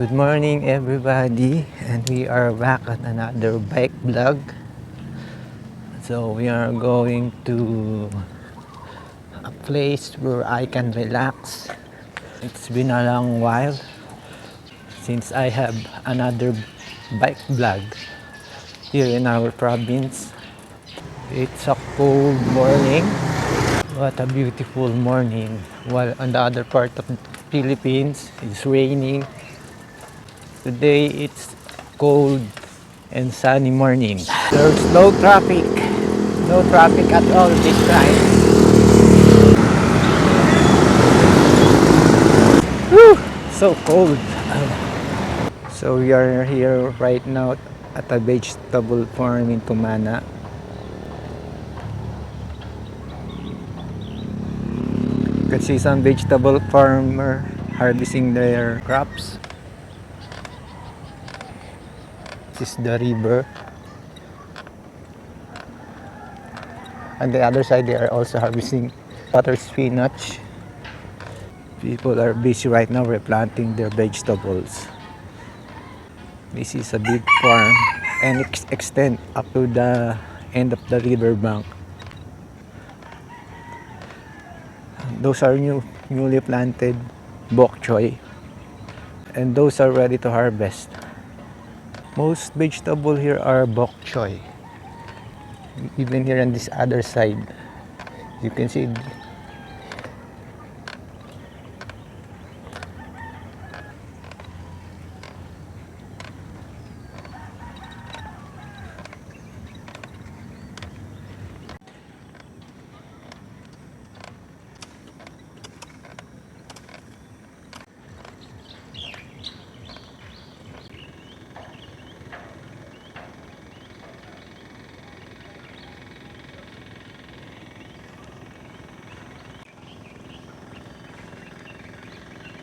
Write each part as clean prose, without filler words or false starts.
Good morning everybody, and we are back at another bike vlog. So we are going to a place where I can relax. It's been a long while since I have another bike vlog here in our province. It's a cold morning. What a beautiful morning. While on the other part of the Philippines it's raining. Today it's cold and sunny morning. There's no traffic. No traffic at all this time. Whew, so cold. So we are here right now at a vegetable farm in Tumana. You can see some vegetable farmer harvesting their crops. This is the river. On the other side they are also harvesting butter spinach. People are busy right now replanting their vegetables. This is a big farm and extend up to the end of the river bank. Those are newly planted bok choy, and those are ready to harvest. Most vegetable here are bok choy. Even here on this other side, you can see.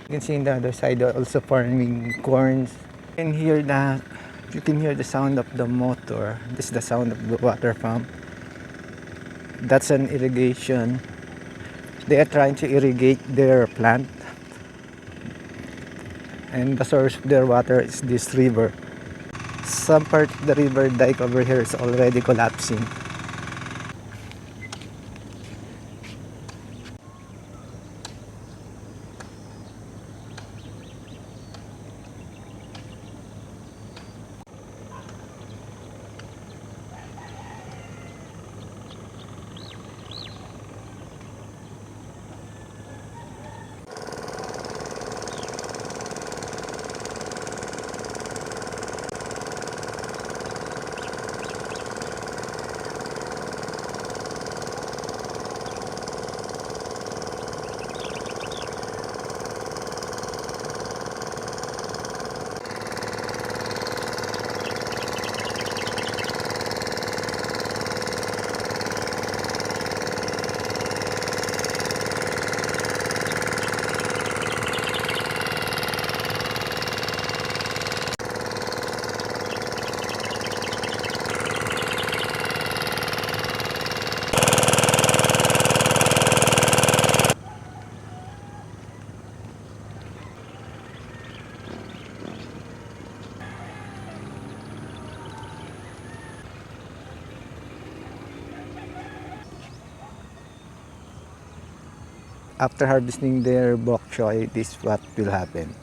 You can see on the other side they're also farming corns. And here you can hear the sound of the motor. This is the sound of the water pump. That's an irrigation. They are trying to irrigate their plant, and the source of their water is this river. Some part of the river dike over here is already collapsing. After harvesting their bok choy, this is what will happen.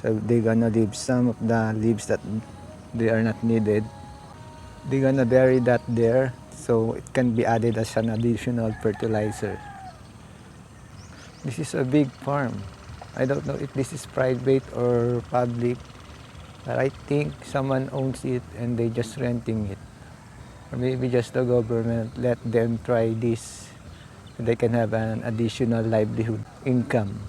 So they're gonna leave some of the leaves that they are not needed. They're gonna bury that there so it can be added as an additional fertilizer. This is a big farm. I don't know if this is private or public, but I think someone owns it and they just renting it. Or maybe just the government let them try this so they can have an additional livelihood income.